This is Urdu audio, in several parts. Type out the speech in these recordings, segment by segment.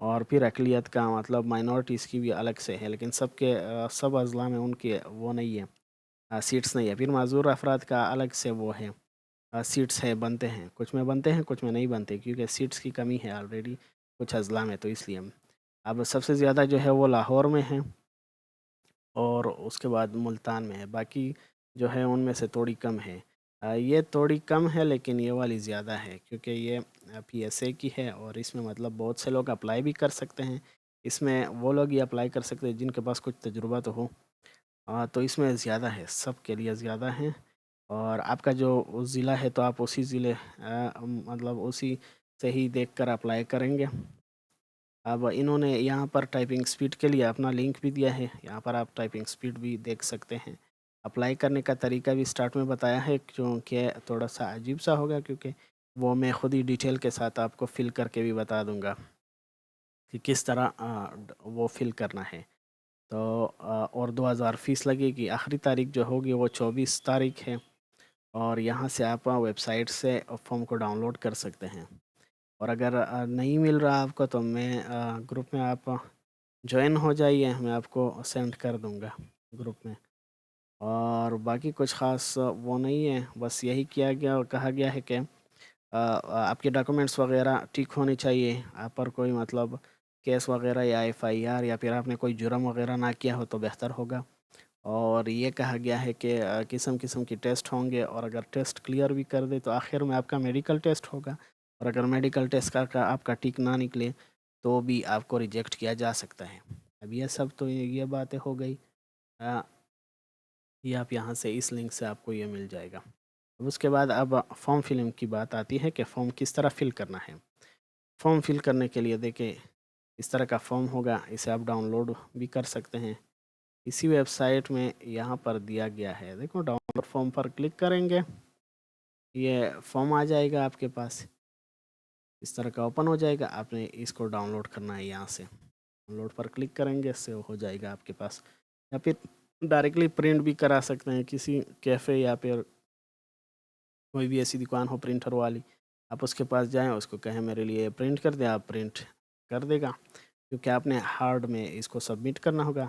اور پھر اقلیت کا مطلب مائنورٹیز کی بھی الگ سے ہے، لیکن سب اضلاع میں ان کے وہ نہیں ہے، سیٹس نہیں ہے۔ پھر معذور افراد کا الگ سے وہ ہے، سیٹس ہے، بنتے ہیں، کچھ میں بنتے ہیں کچھ میں نہیں بنتے، کیونکہ سیٹس کی کمی ہے آلریڈی کچھ اضلاع میں، تو اس لیے اب سب سے زیادہ جو ہے وہ لاہور میں ہے اور اس کے بعد ملتان میں ہے، باقی جو ہے ان میں سے تھوڑی کم ہے۔ یہ تھوڑی کم ہے لیکن یہ والی زیادہ ہے، کیونکہ یہ پی ایس اے کی ہے اور اس میں مطلب بہت سے لوگ اپلائی بھی کر سکتے ہیں۔ اس میں وہ لوگ ہی اپلائی کر سکتے ہیں جن کے پاس کچھ تجربہ تو ہو، تو اس میں زیادہ ہے، سب کے لیے زیادہ ہے۔ اور آپ کا جو ضلع ہے تو آپ اسی ضلع مطلب اسی سے ہی دیکھ کر اپلائی کریں گے۔ اب انہوں نے یہاں پر ٹائپنگ سپیڈ کے لیے اپنا لنک بھی دیا ہے، یہاں پر آپ ٹائپنگ سپیڈ بھی دیکھ سکتے ہیں۔ اپلائی کرنے کا طریقہ بھی سٹارٹ میں بتایا ہے، کیونکہ تھوڑا سا عجیب سا ہوگا، کیونکہ وہ میں خود ہی ڈیٹیل کے ساتھ آپ کو فل کر کے بھی بتا دوں گا کہ کس طرح وہ فل کرنا ہے۔ تو اور 2000 فیس لگے گی، آخری تاریخ جو ہوگی وہ 24 تاریخ ہے، اور یہاں سے آپ ویب سائٹ سے فارم کو ڈاؤن لوڈ کر سکتے ہیں۔ اور اگر نہیں مل رہا آپ کو تو میں گروپ میں آپ جوائن ہو جائیے، میں آپ کو سینڈ کر دوں گا گروپ میں۔ اور باقی کچھ خاص وہ نہیں ہے، بس یہی کیا گیا اور کہا گیا ہے کہ آپ کے ڈاکومنٹس وغیرہ ٹھیک ہونے چاہیے، آپ پر کوئی مطلب کیس وغیرہ یا ایف آئی آر یا پھر آپ نے کوئی جرم وغیرہ نہ کیا ہو تو بہتر ہوگا۔ اور یہ کہا گیا ہے کہ قسم قسم کی ٹیسٹ ہوں گے، اور اگر ٹیسٹ کلیئر بھی کر دے تو آخر میں آپ کا میڈیکل ٹیسٹ ہوگا، اور اگر میڈیکل ٹیسٹ کا آپ کا ٹھیک نہ نکلے تو بھی آپ کو ریجیکٹ کیا جا سکتا ہے۔ اب یہ سب تو یہ باتیں ہو گئی، یہ آپ یہاں سے اس لنک سے آپ کو یہ مل جائے گا۔ اب اس کے بعد اب فارم فلنگ کی بات آتی ہے کہ فارم کس طرح فل کرنا ہے۔ فارم فل کرنے کے لیے دیکھیں اس طرح کا فارم ہوگا، اسے آپ ڈاؤن لوڈ بھی کر سکتے ہیں اسی ویب سائٹ میں، یہاں پر دیا گیا ہے، دیکھو ڈاؤن لوڈ فارم پر کلک کریں گے، یہ فارم آ جائے گا آپ کے پاس، اس طرح کا اوپن ہو جائے گا، آپ نے اس کو ڈاؤن لوڈ کرنا ہے، یہاں سے ڈاؤن لوڈ پر کلک کریں گے، اس سے ہو جائے گا آپ کے پاس، یا پھر ڈائریکٹلی پرنٹ بھی کرا سکتے ہیں کسی کیفے یا پھر کوئی بھی ایسی دکان ہو پرنٹر والی، آپ اس کے پاس جائیں، اس کو کہیں میرے لیے پرنٹ کر دیں، آپ پرنٹ کر دے گا، کیونکہ آپ نے ہارڈ میں اس کو سبمٹ کرنا ہوگا،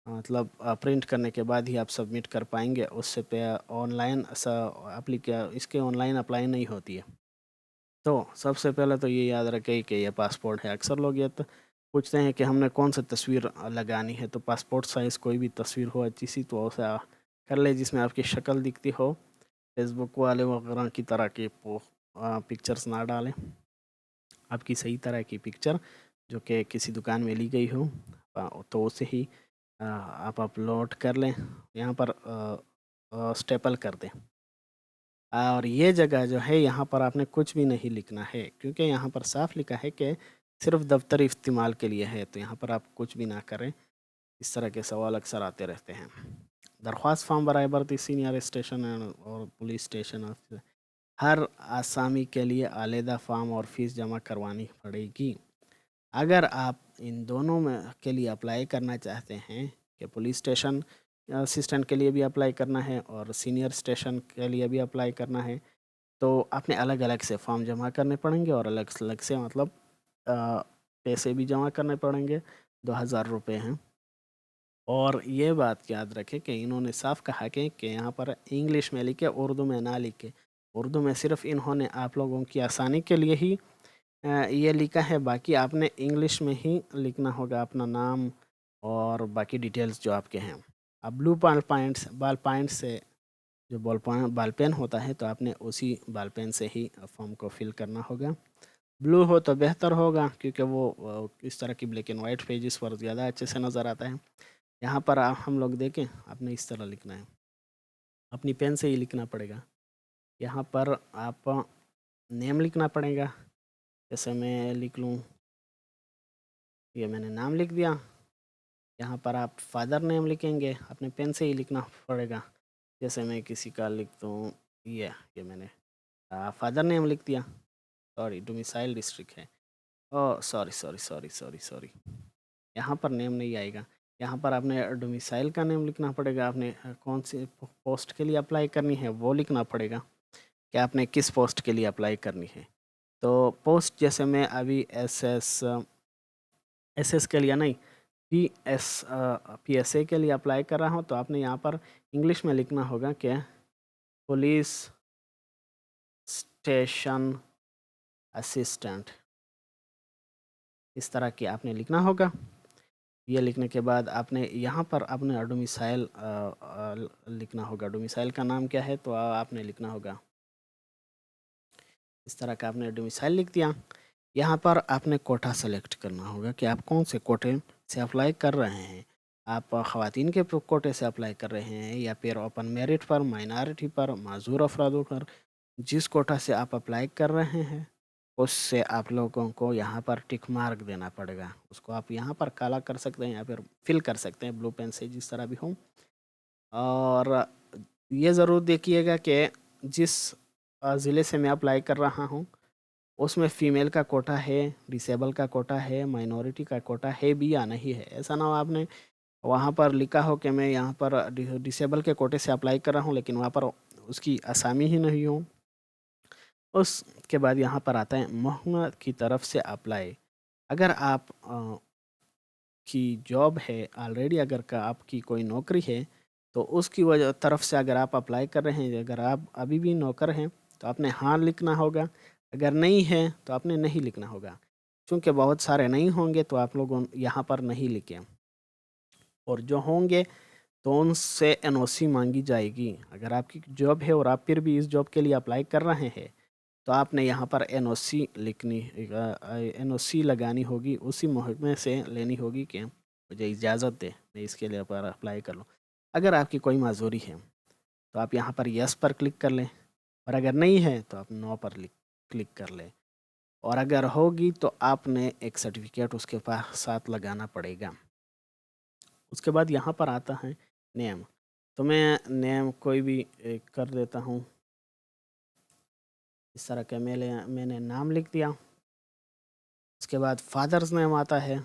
مطلب پرنٹ کرنے کے بعد ہی آپ سبمٹ کر پائیں گے، اس سے پہ آن لائن اس کے آن لائن اپلائی نہیں ہوتی ہے۔ تو سب سے پہلے تو یہ یاد رکھیں کہ یہ پاسپورٹ ہے، اکثر لوگ یہ پوچھتے ہیں کہ ہم نے کون سی تصویر لگانی ہے، تو پاسپورٹ سائز کوئی بھی تصویر ہو اچھی سی تو اسے کر لے، جس میں آپ کی شکل دکھتی ہو، فیس بک والے وغیرہ کی طرح کے پکچرز نہ ڈالیں، آپ کی صحیح طرح کی پکچر جو کہ کسی دکان میں لی گئی ہو تو اسے ہی آپ اپلوڈ کر لیں، یہاں پر اسٹیپل کر دیں۔ اور یہ جگہ جو ہے یہاں پر آپ نے کچھ بھی نہیں لکھنا ہے، کیونکہ یہاں پر صاف لکھا ہے کہ صرف دفتری استعمال کے لیے ہے، تو یہاں پر آپ کچھ بھی نہ کریں، اس طرح کے سوال اکثر آتے رہتے ہیں۔ درخواست فارم برائے بھرتی سینئر اسٹیشن اور پولیس اسٹیشن، ہر آسامی کے لیے علیحدہ فارم اور فیس جمع کروانی پڑے گی۔ اگر آپ ان دونوں میں کے لیے اپلائی کرنا چاہتے ہیں کہ پولیس اسٹیشن اسسٹنٹ کے لیے بھی اپلائی کرنا ہے اور سینئر اسٹیشن کے لیے بھی اپلائی کرنا ہے، تو آپ نے الگ الگ سے فارم جمع کرنے پڑیں گے، اور الگ الگ سے مطلب پیسے بھی جمع کرنے پڑیں گے، 2000 روپے ہیں۔ اور یہ بات یاد رکھیں کہ انہوں نے صاف کہا کہ یہاں پر انگلش میں لکھے، اردو میں نہ لکھے، اردو میں صرف انہوں نے آپ لوگوں کی آسانی کے لیے ہی یہ لکھا ہے، باقی آپ نے انگلش میں ہی لکھنا ہوگا اپنا نام اور باقی ڈیٹیلز جو آپ کے ہیں۔ اب بلو بال پوائنٹ سے جو بال پین ہوتا ہے، تو آپ نے اسی بال پین سے ہی فارم کو فل کرنا ہوگا۔ بلو ہو تو بہتر ہوگا، کیونکہ وہ اس طرح کی بلیک اینڈ وائٹ پیجز پر زیادہ اچھے سے نظر آتا ہے۔ یہاں پر ہم لوگ دیکھیں، آپ نے اس طرح لکھنا ہے، اپنی پین سے ہی لکھنا پڑے گا۔ یہاں پر آپ نیم لکھنا پڑے گا، جیسے میں لکھ لوں، یہ میں نے نام لکھ دیا۔ یہاں پر آپ فادر نیم لکھیں گے، اپنے پین سے ہی لکھنا پڑے گا، جیسے میں کسی کا لکھ دوں، یہ میں نے فادر نیم لکھ دیا، سوری ڈومیسائل ڈسٹرکٹ ہے، سوری، یہاں پر نیم نہیں آئے گا، یہاں پر آپ نے ڈومیسائل کا نیم لکھنا پڑے گا، آپ نے کون سی پوسٹ کے لیے اپلائی کرنی ہے وہ لکھنا پڑے گا کہ آپ نے کس پوسٹ کے لیے اپلائی کرنی ہے۔ تو پوسٹ جیسے میں ابھی SS کے لیے نہیں، PSA کے لیے اپلائی کر رہا ہوں، تو آپ نے یہاں پر انگلش میں لکھنا ہوگا کہ پولیس اسٹیشن اسسٹنٹ، اس طرح کی آپ نے لکھنا ہوگا۔ یہ لکھنے کے بعد آپ نے یہاں پر اپنے ڈومیسائل لکھنا ہوگا۔ ڈومیسائل کا نام کیا ہے؟ تو آپ نے لکھنا ہوگا اس طرح کا، آپ نے ڈومیسائل لکھ دیا۔ یہاں پر آپ نے کوٹا سلیکٹ کرنا ہوگا کہ آپ کون سے کوٹے سے اپلائی کر رہے ہیں۔ آپ خواتین کے کوٹے سے اپلائی کر رہے ہیں یا پھر اوپن میرٹ پر، مائنارٹی پر، معذور افرادوں پر، جس کوٹا سے آپ اپلائی کر رہے ہیں اس سے آپ لوگوں کو یہاں پر ٹک مارک دینا پڑے گا۔ اس کو آپ یہاں پر کالا کر سکتے ہیں یا پھر فل کر سکتے ہیں بلو پین سے، جس طرح بھی ہوں۔ اور یہ ضرور دیکھیے گا کہ جس ضلع سے میں اپلائی کر رہا ہوں اس میں فیمیل کا کوٹا ہے، ڈسیبل کا کوٹا ہے، مائنورٹی کا کوٹا ہے بھی یا نہیں ہے۔ ایسا نہ ہو آپ نے وہاں پر لکھا ہو کہ میں یہاں پر ڈسیبل کے کوٹے سے اپلائی کر رہا ہوں لیکن وہاں پر اس کی اسامی ہی نہیں ہوں۔ اس کے بعد یہاں پر آتا ہے محکمہ کی طرف سے اپلائی۔ اگر آپ کی جاب ہے آلریڈی، اگر آپ کی کوئی نوکری ہے تو اس کی وجہ طرف سے اگر آپ اپلائی کر رہے ہیں، اگر آپ ابھی بھی نوکر ہیں تو آپ نے ہاں لکھنا ہوگا، اگر نہیں ہے تو آپ نے نہیں لکھنا ہوگا۔ چونکہ بہت سارے نہیں ہوں گے تو آپ لوگ یہاں پر نہیں لکھیں، اور جو ہوں گے تو ان سے NOC مانگی جائے گی۔ اگر آپ کی جاب ہے اور آپ پھر بھی اس جاب کے لیے اپلائی کر رہے ہیں تو آپ نے یہاں پر NOC لگانی ہوگی، اسی محکمے سے لینی ہوگی کہ مجھے اجازت دے میں اس کے لیے پر اپلائی کر لوں۔ اگر آپ کی کوئی معذوری ہے تو آپ یہاں پر یس پر کلک کر لیں، اور اگر نہیں ہے تو آپ نو پر کلک کر لیں، اور اگر ہوگی تو آپ نے ایک سرٹیفکیٹ اس کے پاس ساتھ لگانا پڑے گا۔ اس کے بعد یہاں پر آتا ہے نیم، تو میں نیم کوئی بھی کر دیتا ہوں اس طرح کہ میں نے نام لکھ دیا۔ اس کے بعد فادرز نیم آتا ہے،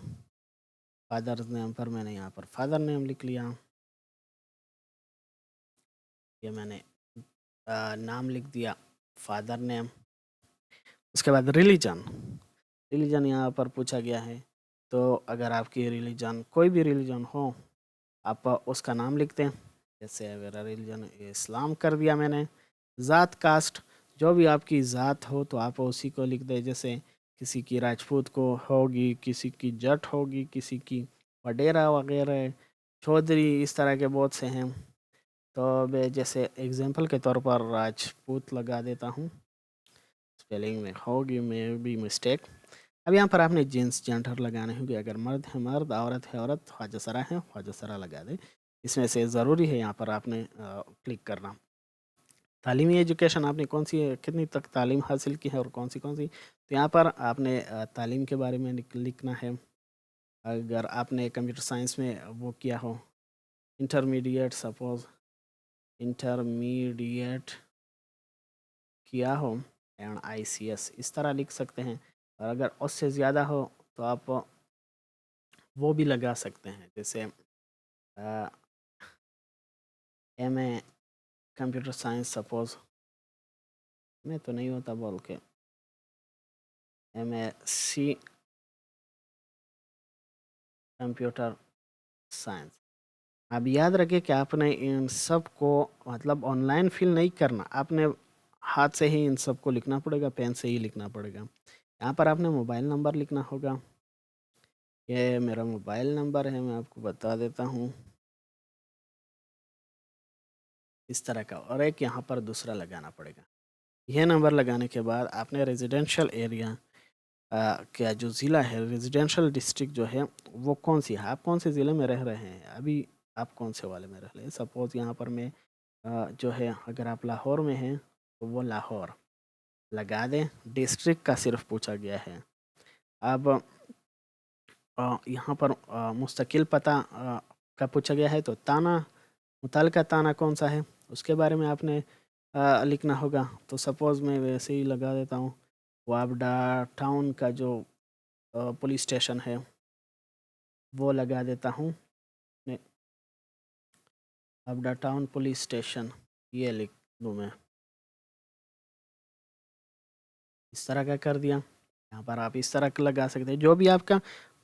فادرز نیم پر میں نے یہاں پر فادر نیم لکھ لیا۔ یہ میں نے نام لکھ دیا فادر نیم۔ اس کے بعد ریلیجن یہاں پر پوچھا گیا ہے، تو اگر آپ کی ریلیجن کوئی بھی ریلیجن ہو آپ اس کا نام لکھتے ہیں، جیسے میرا ریلیجن اسلام کر دیا میں نے۔ ذات کاسٹ، جو بھی آپ کی ذات ہو تو آپ اسی کو لکھ دیں، جیسے کسی کی راجپوت کو ہوگی، کسی کی جٹ ہوگی، کسی کی وڈیرا وغیرہ، چودھری، اس طرح کے بہت سے ہیں۔ تو میں جیسے ایگزامپل کے طور پر راجپوت لگا دیتا ہوں، اسپیلنگ میں ہوگی میں بھی مسٹیک۔ اب یہاں پر آپ نے جینس جینڈر لگانے ہوگی، اگر مرد ہے مرد، عورت ہے عورت، خواجہ سرا ہے خواجہ سرا لگا دیں۔ اس میں سے ضروری ہے یہاں پر آپ نے کلک کرنا۔ تعلیمی ایجوکیشن، آپ نے کتنی تک تعلیم حاصل کی ہے اور کون سی تو یہاں پر آپ نے تعلیم کے بارے میں لکھنا ہے۔ اگر آپ نے کمپیوٹر سائنس میں وہ کیا ہو، انٹرمیڈیٹ کیا ہو، ICS اس طرح لکھ سکتے ہیں، اور اگر اس سے زیادہ ہو تو آپ وہ بھی لگا سکتے ہیں، جیسے MA کمپیوٹر سائنس، سپوز میں تو نہیں ہوتا بول کے MSc کمپیوٹر سائنس۔ اب یاد رکھیں کہ آپ نے ان سب کو مطلب آن لائن فل نہیں کرنا، آپ نے ہاتھ سے ہی ان سب کو لکھنا پڑے گا، پین سے ہی لکھنا پڑے گا۔ یہاں پر آپ نے موبائل نمبر لکھنا ہوگا، یہ میرا موبائل نمبر ہے، میں آپ کو بتا دیتا ہوں اس طرح کا، اور ایک یہاں پر دوسرا لگانا پڑے گا۔ یہ نمبر لگانے کے بعد آپ نے ریزیڈینشل ایریا کیا جو ضلع ہے، ریزیڈینشل ڈسٹرکٹ جو ہے وہ کون سی ہے، آپ کون سے ضلع میں رہ رہے ہیں، ابھی آپ کون سے والے میں رہ رہے ہیں۔ سپوز یہاں پر میں جو ہے اگر آپ لاہور میں ہیں تو وہ لاہور لگا دیں، ڈسٹرکٹ کا صرف پوچھا گیا ہے۔ اب یہاں پر مستقل پتہ کا پوچھا گیا ہے، تو متعلقہ تانا کون سا ہے اس کے بارے میں آپ نے لکھنا ہوگا۔ تو سپوز میں ویسے ہی لگا دیتا ہوں، وابڈا ٹاؤن کا جو پولیس اسٹیشن ہے وہ لگا دیتا ہوں، وابڈا ٹاؤن پولیس اسٹیشن یہ لکھ دوں میں، اس طرح کا کر دیا۔ یہاں پر آپ اس طرح کا لگا سکتے ہیں، جو بھی آپ کا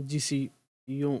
GCU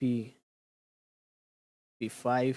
P5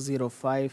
05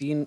3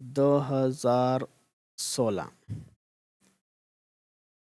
2016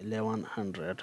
1100,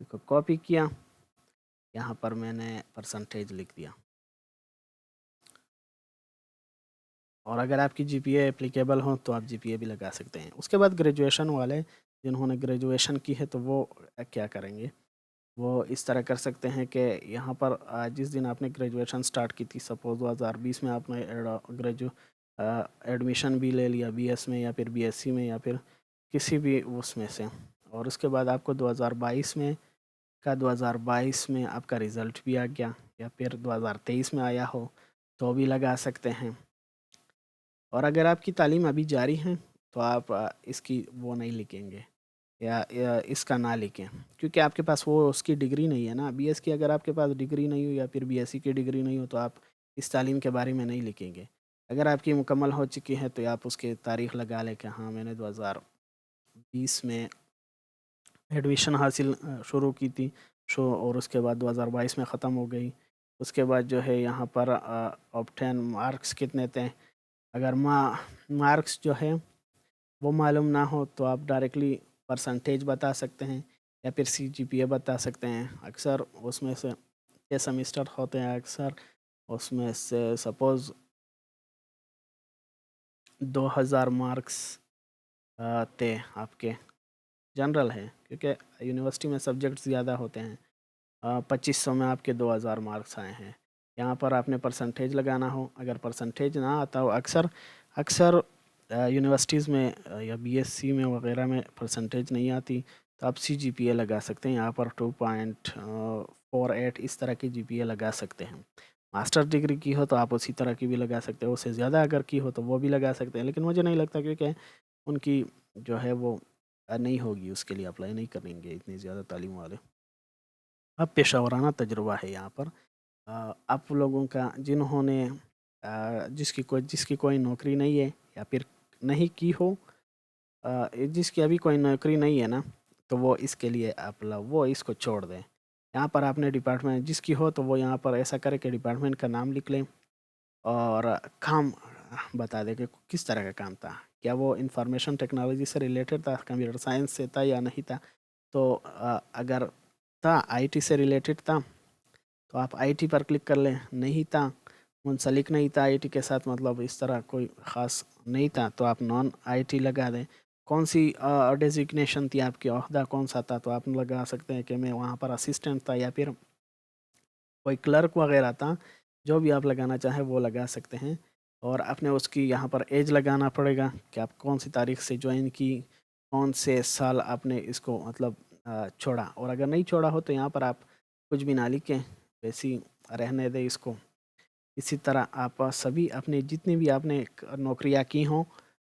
اس کو کاپی کیا, یہاں پر میں نے پرسنٹیج لکھ دیا. اور اگر آپ کی جی پی اے اپلیکیبل ہو تو آپ جی پی اے بھی لگا سکتے ہیں. اس کے بعد گریجویشن والے جنہوں نے گریجویشن کی ہے تو وہ کیا کریں گے, وہ اس طرح کر سکتے ہیں کہ یہاں پر جس دن آپ نے گریجویشن سٹارٹ کی تھی, سپوز 2020 میں آپ نے ایڈمیشن بھی لے لیا بی ایس میں یا پھر بی ایس سی میں یا پھر کسی بھی اس میں سے, اور اس کے بعد آپ کو 2022 میں آپ کا رزلٹ بھی آ گیا یا پھر 2023 میں آیا ہو تو بھی لگا سکتے ہیں. اور اگر آپ کی تعلیم ابھی جاری ہے تو آپ اس کی وہ نہیں لکھیں گے یا اس کا نہ لکھیں, کیونکہ آپ کے پاس وہ اس کی ڈگری نہیں ہے نا. بی ایس کی اگر آپ کے پاس ڈگری نہیں ہو یا پھر بی ایس سی کی ڈگری نہیں ہو تو آپ اس تعلیم کے بارے میں نہیں لکھیں گے. اگر آپ کی مکمل ہو چکی ہے تو آپ اس کی تاریخ لگا لیں کہ ہاں میں نے 2020 میں ایڈمیشن حاصل شروع کی تھی اور اس کے بعد 2022 میں ختم ہو گئی. اس کے بعد جو ہے یہاں پر آبٹین مارکس کتنے تھے, اگر مارکس جو ہے وہ معلوم نہ ہو تو آپ ڈائریکٹلی پرسنٹیج بتا سکتے ہیں یا پھر سی جی پی اے بتا سکتے ہیں. اکثر اس میں سے 6 سیمسٹر ہوتے ہیں, اکثر اس میں سے سپوز 2000 مارکس تھے آپ کے, جنرل ہے کیونکہ یونیورسٹی میں سبجیکٹ زیادہ ہوتے ہیں, 2500 میں آپ کے 2000 مارکس آئے ہیں. یہاں پر آپ نے پرسنٹیج لگانا ہو, اگر پرسنٹیج نہ آتا ہو, اکثر یونیورسٹیز میں یا بی ایس سی میں وغیرہ میں پرسنٹیج نہیں آتی تو آپ سی جی پی اے لگا سکتے ہیں. یہاں پر 2.48 اس طرح کی جی پی اے لگا سکتے ہیں. ماسٹر ڈگری کی ہو تو آپ اسی طرح کی بھی لگا سکتے ہیں, اس سے زیادہ اگر کی ہو تو وہ بھی لگا سکتے ہیں, لیکن مجھے نہیں لگتا کیونکہ ان کی جو ہے وہ نہیں ہوگی, اس کے لیے اپلائی نہیں کریں گے اتنی زیادہ تعلیم والے. اب پیشہ ورانہ تجربہ ہے یہاں پر آپ لوگوں کا, جنہوں نے جس کی کوئی نوکری نہیں ہے یا پھر نہیں کی ہو, جس کی ابھی کوئی نوکری نہیں ہے نا, تو وہ اس کے لیے وہ اس کو چھوڑ دیں. یہاں پر آپ نے ڈپارٹمنٹ جس کی ہو تو وہ یہاں پر ایسا کرے کہ ڈپارٹمنٹ کا نام لکھ لیں اور کام بتا دے کہ کس طرح کا کام تھا, کیا وہ انفارمیشن ٹیکنالوجی سے ریلیٹڈ تھا, کمپیوٹر سائنس سے تھا یا نہیں تھا. تو اگر تھا آئی ٹی سے ریلیٹڈ تھا تو آپ آئی ٹی پر کلک کر لیں, نہیں تھا منسلک نہیں تھا آئی ٹی کے ساتھ, مطلب اس طرح کوئی خاص نہیں تھا تو آپ نان آئی ٹی لگا دیں. کون سی ڈیزگنیشن تھی آپ کی, عہدہ کون سا تھا, تو آپ لگا سکتے ہیں کہ میں وہاں پر اسسٹنٹ تھا یا پھر کوئی کلرک وغیرہ تھا. جو بھی آپ لگانا چاہیں وہ لگا سکتے ہیں. اور آپ نے اس کی یہاں پر ایج لگانا پڑے گا کہ آپ کون سی تاریخ سے جوائن کی, کون سے سال آپ نے اس کو مطلب چھوڑا. اور اگر نہیں چھوڑا ہو تو یہاں پر آپ کچھ بھی نہ لکھیں, ویسی رہنے دیں اس کو. اسی طرح آپ سبھی اپنے جتنی بھی آپ نے نوکریاں کی ہوں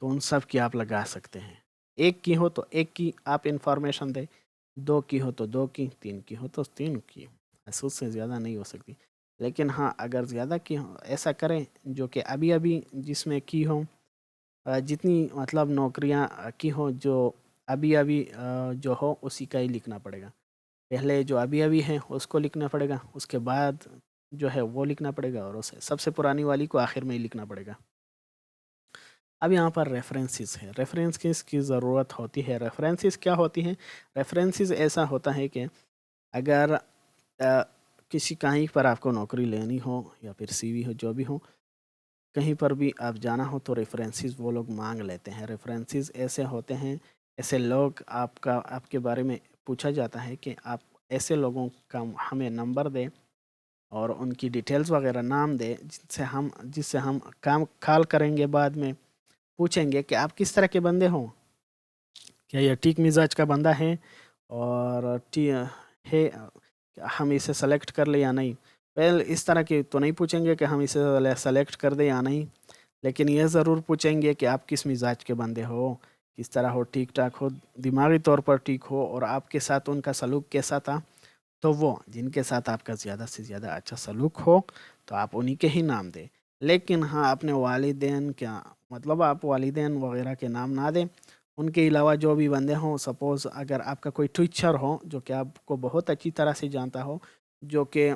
تو ان سب کی آپ لگا سکتے ہیں. ایک کی ہو تو ایک کی آپ انفارمیشن دیں, 2 کی ہو تو 2 کی, 3 کی ہو تو 3 کی, اس سے زیادہ نہیں ہو سکتی. لیکن ہاں اگر زیادہ کی ہوں ایسا کریں جو کہ ابھی جس میں کی ہوں, جتنی مطلب نوکریاں کی ہوں جو ابھی جو ہو اسی کا ہی لکھنا پڑے گا. پہلے جو ابھی ہے اس کو لکھنا پڑے گا, اس کے بعد جو ہے وہ لکھنا پڑے گا, اور اسے سب سے پرانی والی کو آخر میں ہی لکھنا پڑے گا. اب یہاں پر ریفرنسز ہے, ریفرنسز کی ضرورت ہوتی ہے. ریفرنسز کیا ہوتی ہیں, ریفرنسز ایسا ہوتا ہے کہ اگر کسی کہیں پر آپ کو نوکری لینی ہو یا پھر سی وی ہو, جو بھی ہو, کہیں پر بھی آپ جانا ہو تو ریفرنسز وہ لوگ مانگ لیتے ہیں. ریفرنسز ایسے ہوتے ہیں, ایسے لوگ آپ کے بارے میں پوچھا جاتا ہے کہ آپ ایسے لوگوں کا ہمیں نمبر دیں اور ان کی ڈیٹیلز وغیرہ نام دیں جس سے ہم کال کریں گے, بعد میں پوچھیں گے کہ آپ کس طرح کے بندے ہوں, کیا یہ ٹھیک مزاج کا بندہ ہے اور ہے ہم اسے سلیکٹ کر لیں یا نہیں. اس طرح کی تو نہیں پوچھیں گے کہ ہم اسے سلیکٹ کر دیں یا نہیں, لیکن یہ ضرور پوچھیں گے کہ آپ کس مزاج کے بندے ہو, کس طرح ہو, ٹھیک ٹھاک ہو, دماغی طور پر ٹھیک ہو, اور آپ کے ساتھ ان کا سلوک کیسا تھا. تو وہ جن کے ساتھ آپ کا زیادہ سے زیادہ اچھا سلوک ہو تو آپ انہی کے ہی نام دیں. لیکن ہاں اپنے والدین مطلب آپ والدین وغیرہ کے نام نہ دیں. ان کے علاوہ جو بھی بندے ہوں, سپوز اگر آپ کا کوئی ٹیچر ہو جو کہ آپ کو بہت اچھی طرح سے جانتا ہو, جو کہ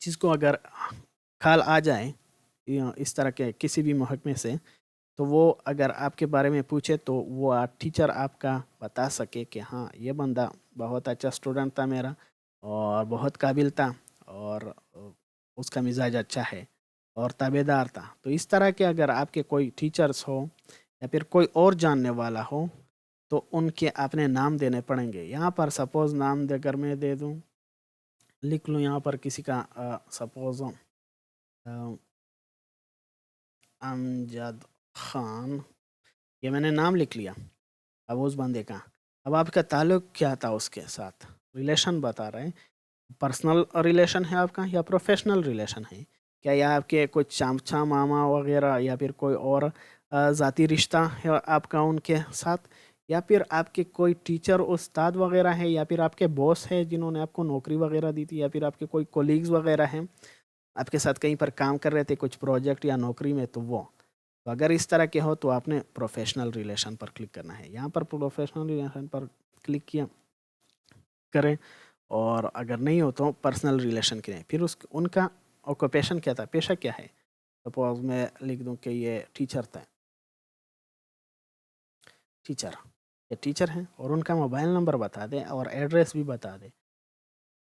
جس کو اگر کال آ جائے اس طرح کے کسی بھی محکمے سے, تو وہ اگر آپ کے بارے میں پوچھے تو وہ ٹیچر آپ کا بتا سکے کہ ہاں یہ بندہ بہت اچھا اسٹوڈنٹ تھا میرا اور بہت قابل تھا اور اس کا مزاج اچھا ہے اور تابع دار تھا. تو اس طرح کے اگر آپ کے کوئی ٹیچرس ہو یا پھر کوئی اور جاننے والا ہو تو ان کے اپنے نام دینے پڑیں گے. یہاں پر سپوز نام دے کر میں دے دوں، لکھ لوں یہاں پر کسی کا سپوز امجد خان، یہ میں نے نام لکھ لیا. اب اس بندے کا، اب آپ کا تعلق کیا تھا اس کے ساتھ، ریلیشن بتا رہے ہیں. پرسنل ریلیشن ہے آپ کا یا پروفیشنل ریلیشن ہے؟ کیا یہ آپ کے کچھ چامچا ماما وغیرہ یا پھر کوئی اور ذاتی رشتہ ہے آپ کا ان کے ساتھ، یا پھر آپ کے کوئی ٹیچر استاد وغیرہ ہے، یا پھر آپ کے باس ہے جنہوں نے آپ کو نوکری وغیرہ دی تھی، یا پھر آپ کے کوئی کولیگز وغیرہ ہیں آپ کے ساتھ کہیں پر کام کر رہے تھے کچھ پروجیکٹ یا نوکری میں. تو اگر اس طرح کے ہو تو آپ نے پروفیشنل ریلیشن پر کلک کرنا ہے. یہاں پر پروفیشنل ریلیشن پر کلک کیا کریں، اور اگر نہیں ہو تو پرسنل ریلیشن کریں. پھر ان کا آکوپیشن کیا تھا، پیشہ کیا ہے. سپوز میں لکھ دوں کہ یہ ٹیچر تھا، یہ ٹیچر ہیں، اور ان کا موبائل نمبر بتا دیں اور ایڈریس بھی بتا دیں.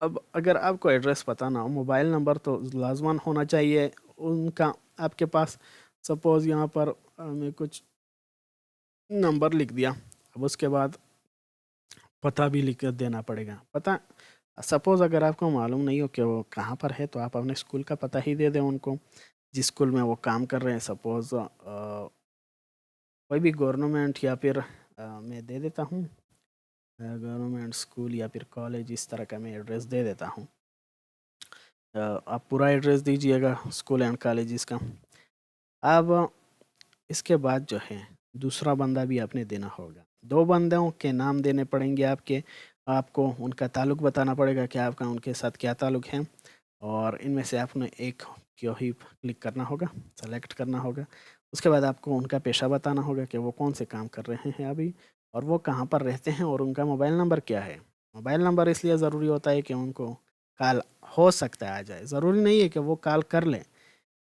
اب اگر آپ کو ایڈریس پتہ نہ ہو، موبائل نمبر تو لازمان ہونا چاہیے ان کا آپ کے پاس. سپوز یہاں پر میں کچھ نمبر لکھ دیا، اب اس کے بعد پتہ بھی لکھ دینا پڑے گا. پتہ سپوز اگر آپ کو معلوم نہیں ہو کہ وہ کہاں پر ہے تو آپ اپنے اسکول کا پتہ ہی دے دیں ان کو جس اسکول میں وہ کام کر رہے ہیں. سپوز کوئی بھی گورنمنٹ یا پھر میں دے دیتا ہوں گورنمنٹ اسکول یا پھر کالج، اس طرح کا میں ایڈریس دے دیتا ہوں. آپ پورا ایڈریس دیجئے گا اسکول اینڈ کالجز کا. اب اس کے بعد جو ہے دوسرا بندہ بھی آپ نے دینا ہوگا. 2 بندوں کے نام دینے پڑیں گے آپ کو ان کا تعلق بتانا پڑے گا کہ آپ کا ان کے ساتھ کیا تعلق ہے، اور ان میں سے آپ نے ایک کو ہی کلک کرنا ہوگا، سلیکٹ کرنا ہوگا. اس کے بعد آپ کو ان کا پیشہ بتانا ہوگا کہ وہ کون سے کام کر رہے ہیں ابھی، اور وہ کہاں پر رہتے ہیں، اور ان کا موبائل نمبر کیا ہے. موبائل نمبر اس لیے ضروری ہوتا ہے کہ ان کو کال ہو سکتا ہے آ جائے. ضروری نہیں ہے کہ وہ کال کر لیں،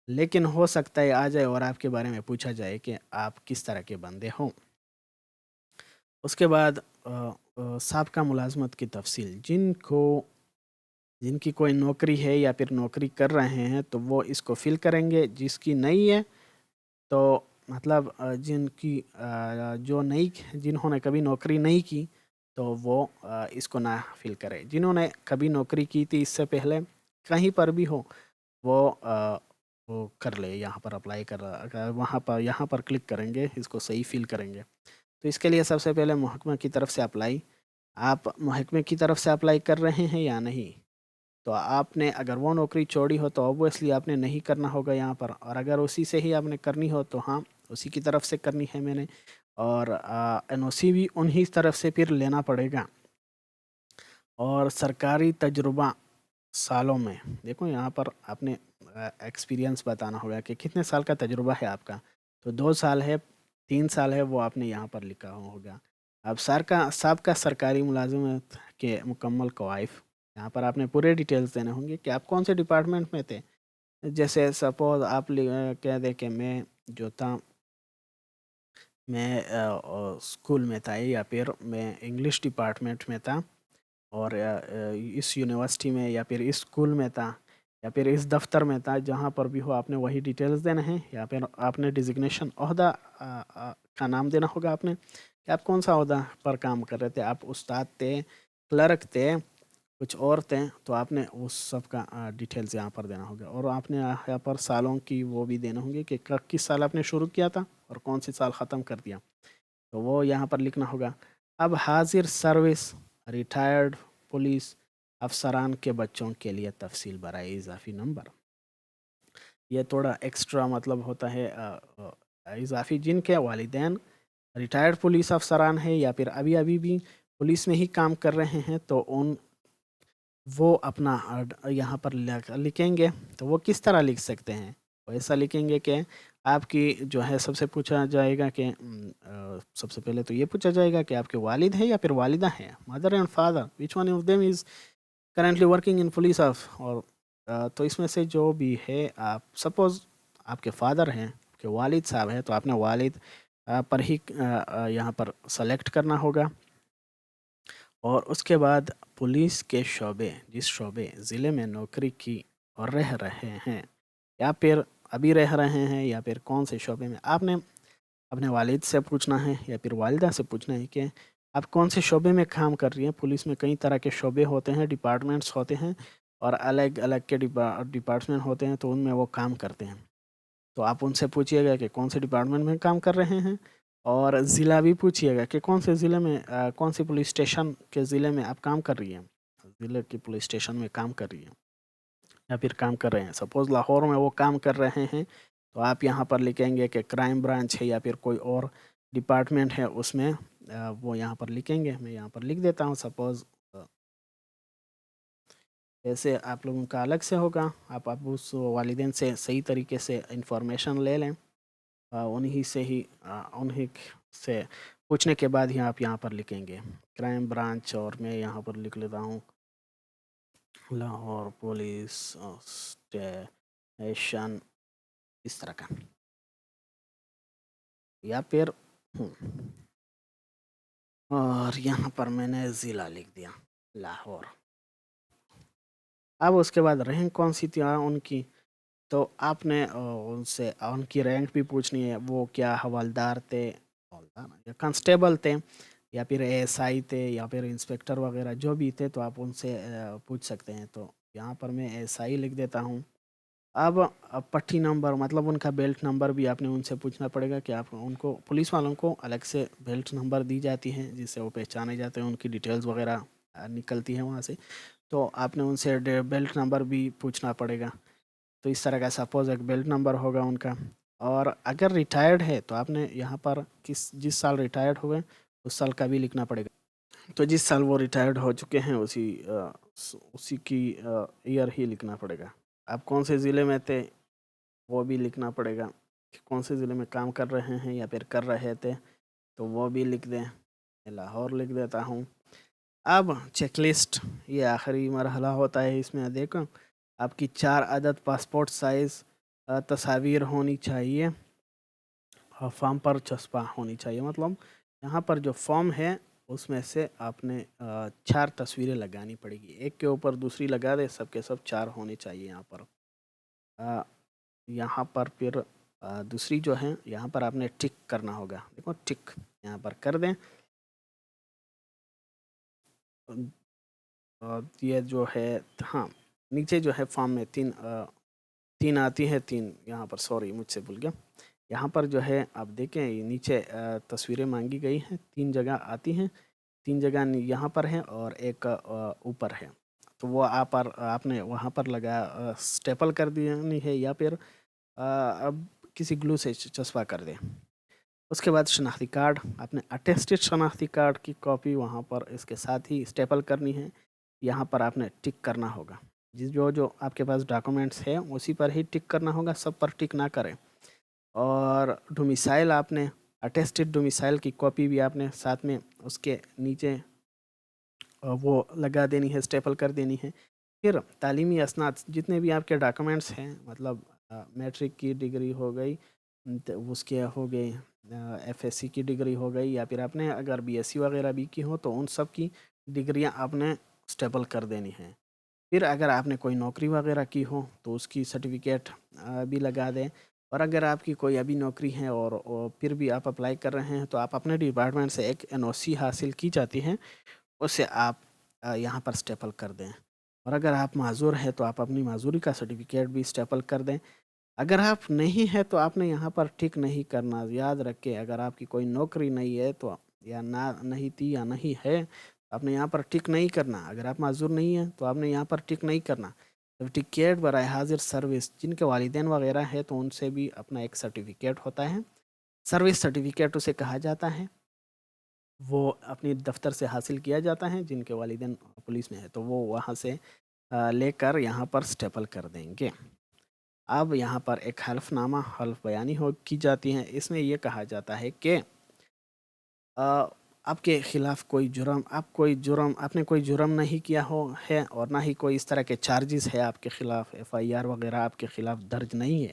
لیکن ہو سکتا ہے آ جائے اور آپ کے بارے میں پوچھا جائے کہ آپ کس طرح کے بندے ہوں. اس کے بعد سابقہ ملازمت کی تفصیل. جن کی کوئی نوکری ہے یا پھر نوکری کر رہے ہیں تو وہ اس کو فل کریں گے. جس کی نہیں ہے تو مطلب جنہوں نے کبھی نوکری نہیں کی تو وہ اس کو نہ فل کرے. جنہوں نے کبھی نوکری کی تھی اس سے پہلے کہیں پر بھی ہو وہ کر لے. یہاں پر اپلائی یہاں پر کلک کریں گے، اس کو صحیح فل کریں گے. تو اس کے لیے سب سے پہلے محکمہ کی طرف سے آپ محکمے کی طرف سے اپلائی کر رہے ہیں یا نہیں. تو آپ نے اگر وہ نوکری چھوڑی ہو تو اوبویسلی آپ نے نہیں کرنا ہوگا یہاں پر، اور اگر اسی سے ہی آپ نے کرنی ہو تو ہاں اسی کی طرف سے کرنی ہے میں نے، اور NOC بھی انہی طرف سے پھر لینا پڑے گا. اور سرکاری تجربہ سالوں میں دیکھو یہاں پر آپ نے ایکسپیرینس بتانا ہوگا کہ کتنے سال کا تجربہ ہے آپ کا. تو 2 سال ہے، 3 سال ہے، وہ آپ نے یہاں پر لکھا ہوگا. اب سابقہ سرکاری ملازمت کے مکمل کوائف، یہاں پر آپ نے پورے ڈیٹیلز دینے ہوں گے کہ آپ کون سے ڈپارٹمنٹ میں تھے. جیسے سپوز آپ کہہ دیں کہ میں جو تھا میں اسکول میں تھا یا پھر میں انگلش ڈپارٹمنٹ میں تھا، اور اس یونیورسٹی میں یا پھر اس اسکول میں تھا یا پھر اس دفتر میں تھا. جہاں پر بھی ہو آپ نے وہی ڈیٹیلز دینا ہے. یا پھر آپ نے ڈیزگنیشن عہدہ کا نام دینا ہوگا آپ نے کہ آپ کون سا عہدہ پر کام کر رہے تھے. آپ استاد تھے، کلرک تھے، کچھ اور تھے، تو آپ نے اس سب کا ڈیٹیلز یہاں پر دینا ہوگا. اور آپ نے یہاں پر سالوں کی وہ بھی دینا ہوں گے کہ کس سال آپ نے شروع کیا تھا اور کون سے سال ختم کر دیا، تو وہ یہاں پر لکھنا ہوگا. اب حاضر سروس ریٹائرڈ پولیس افسران کے بچوں کے لیے تفصیل برائے اضافی نمبر. یہ تھوڑا ایکسٹرا مطلب ہوتا ہے اضافی. جن کے والدین ریٹائرڈ پولیس افسران ہیں یا پھر ابھی بھی پولیس میں ہی کام کر رہے ہیں تو وہ اپنا یہاں پر لکھیں گے. تو وہ کس طرح لکھ سکتے ہیں؟ وہ ایسا لکھیں گے کہ آپ کی جو ہے سب سے پوچھا جائے گا کہ سب سے پہلے تو یہ پوچھا جائے گا کہ آپ کے والد ہیں یا پھر والدہ ہیں، mother and father, which one of them is currently working in police اور تو اس میں سے جو بھی ہے، آپ سپوز آپ کے فادر ہیں، آپ کے والد صاحب ہیں، تو آپ نے والد پر ہی یہاں پر سلیکٹ کرنا ہوگا. اور اس کے بعد پولیس کے شعبے، جس شعبے ضلع میں نوکری کی اور رہ رہے ہیں یا پھر ابھی رہ رہے ہیں یا پھر کون سے شعبے میں، آپ نے اپنے والد سے پوچھنا ہے یا پھر والدہ سے پوچھنا ہے کہ آپ کون سے شعبے میں کام کر رہی ہیں۔ پولیس میں کئی طرح کے شعبے ہوتے ہیں، ڈپارٹمنٹس ہوتے ہیں اور الگ الگ کے ڈپارٹمنٹ ہوتے ہیں، تو ان میں وہ کام کرتے ہیں۔ تو آپ ان سے پوچھیے گا کہ کون سے ڈپارٹمنٹ میں کام کر رہے ہیں، اور ضلع بھی پوچھیے گا کہ کون سے ضلع میں کون سی پولیس اسٹیشن کے ضلع میں آپ کام کر رہی ہیں، ضلع کی پولیس اسٹیشن میں کام کر رہی ہیں یا پھر کام کر رہے ہیں۔ سپوز لاہور میں وہ کام کر رہے ہیں تو آپ یہاں پر لکھیں گے کہ کرائم برانچ ہے یا پھر کوئی اور ڈپارٹمنٹ ہے، اس میں وہ یہاں پر لکھیں گے۔ میں یہاں پر لکھ دیتا ہوں سپوز، ایسے آپ لوگوں کا الگ سے ہوگا۔ آپ اس والدین سے صحیح طریقے سے انفارمیشن لے لیں، انہی سے ہی انہی سے پوچھنے کے بعد ہی آپ یہاں پر لکھیں گے کرائم برانچ، اور میں یہاں پر لکھ لیتا ہوں لاہور پولیس اسٹیشن، اس طرح کا، یا پھر اور یہاں پر میں نے ضلع لکھ دیا لاہور۔ اب اس کے بعد رینک کون سی تھی ان کی، تو آپ نے ان سے ان کی رینک بھی پوچھنی ہے، وہ کیا حوالدار تھے یا کانسٹیبل تھے یا پھر اے ایس آئی تھے یا پھر انسپیکٹر وغیرہ جو بھی تھے، تو آپ ان سے پوچھ سکتے ہیں۔ تو یہاں پر میں اے ایس آئی لکھ دیتا ہوں۔ اب پٹی نمبر، مطلب ان کا بیلٹ نمبر بھی آپ نے ان سے پوچھنا پڑے گا کہ آپ ان کو، پولیس والوں کو الگ سے بیلٹ نمبر دی جاتی ہیں جس سے وہ پہچانے جاتے ہیں، ان کی ڈیٹیلز وغیرہ نکلتی ہیں وہاں سے، تو آپ نے ان سے بیلٹ نمبر بھی پوچھنا پڑے گا۔ تو اس طرح کا سپوز ایک بیلٹ نمبر ہوگا ان کا۔ اور اگر ریٹائرڈ ہے تو آپ نے یہاں پر جس سال ریٹائرڈ ہوئے اس سال کا بھی لکھنا پڑے گا۔ تو جس سال وہ ریٹائرڈ ہو چکے ہیں اسی کی ایئر ہی لکھنا پڑے گا۔ آپ کون سے ضلع میں تھے وہ بھی لکھنا پڑے گا، کہ کون سے ضلع میں کام کر رہے ہیں یا پھر کر رہے تھے، تو وہ بھی لکھ دیں۔ میں لاہور لکھ دیتا ہوں۔ اب چیک لسٹ، یہ آخری مرحلہ ہوتا ہے اس میں۔ دیکھو، آپ کی 4 عدد پاسپورٹ سائز تصاویر ہونی چاہیے، فارم پر چسپاں ہونی چاہیے۔ مطلب یہاں پر جو فارم ہے اس میں سے آپ نے 4 تصویریں لگانی پڑے گی، ایک کے اوپر دوسری لگا دے، سب کے سب 4 ہونے چاہیے یہاں پر۔ یہاں پر پھر دوسری جو ہے، یہاں پر آپ نے ٹک کرنا ہوگا۔ دیکھو ٹک یہاں پر کر دیں۔ یہ جو ہے، ہاں نیچے جو ہے فارم میں تین آتی ہے، 3 یہاں پر، سوری مجھ سے بھول گیا۔ یہاں پر جو ہے آپ دیکھیں نیچے تصویریں مانگی گئی ہیں، 3 جگہ آتی ہیں، 3 جگہ یہاں پر ہیں اور ایک اوپر ہے، تو وہ آپ نے وہاں پر لگا اسٹیپل کر دینی ہے یا پھر اب کسی گلو سے چسپا کر دیں۔ اس کے بعد شناختی کارڈ، آپ نے اٹیسٹڈ شناختی کارڈ کی کاپی وہاں پر اس کے ساتھ ہی اسٹیپل کرنی ہے، یہاں پر آپ نے ٹک کرنا ہوگا۔ جو آپ کے پاس ڈاکومنٹس ہے اسی پر ہی ٹک کرنا ہوگا، سب پر ٹک نہ کریں۔ اور ڈومیسائل، آپ نے اٹیسٹڈ ڈومیسائل کی کاپی بھی آپ نے ساتھ میں اس کے نیچے وہ لگا دینی ہے، اسٹیپل کر دینی ہے۔ پھر تعلیمی اسناد، جتنے بھی آپ کے ڈاکومنٹس ہیں، مطلب میٹرک کی ڈگری ہو گئی، اس کے ہو گئی ایف ایس سی کی ڈگری ہو گئی، یا پھر آپ نے اگر بی ایس سی وغیرہ بھی کی ہو تو ان سب کی ڈگریاں آپ نے اسٹیپل کر دینی ہیں۔ پھر اگر آپ نے کوئی نوکری وغیرہ کی ہو تو اس کی سرٹیفکیٹ بھی لگا دیں، اور اگر آپ کی کوئی ابھی نوکری ہے اور پھر بھی آپ اپلائی کر رہے ہیں تو آپ اپنے ڈپارٹمنٹ سے ایک این او سی حاصل کی جاتی ہے، اسے آپ یہاں پر اسٹیپل کر دیں۔ اور اگر آپ معذور ہیں تو آپ اپنی معذوری کا سرٹیفکیٹ بھی اسٹیپل کر دیں۔ اگر آپ نہیں ہے تو آپ نے یہاں پر ٹک نہیں کرنا۔ یاد رکھیں، اگر آپ کی کوئی نوکری نہیں ہے تو، یا نہیں تھی یا نہیں ہے، آپ نے یہاں پر ٹک نہیں کرنا۔ اگر آپ معذور نہیں ہیں تو آپ نے یہاں پر ٹک نہیں کرنا۔ سرٹیفکیٹ برائے حاضر سروس، جن کے والدین وغیرہ ہے تو ان سے بھی اپنا ایک سرٹیفکیٹ ہوتا ہے، سروس سرٹیفکیٹ اسے کہا جاتا ہے، وہ اپنی دفتر سے حاصل کیا جاتا ہے۔ جن کے والدین پولیس میں ہے تو وہ وہاں سے لے کر یہاں پر اسٹیپل کر دیں گے۔ اب یہاں پر ایک حلف نامہ، حلف بیانی کی جاتی ہے۔ اس میں یہ کہا جاتا ہے کہ آپ کے خلاف کوئی جرم، آپ نے کوئی جرم نہیں کیا ہے، اور نہ ہی کوئی اس طرح کے چارجز ہے آپ کے خلاف، ایف آئی آر وغیرہ آپ کے خلاف درج نہیں ہے۔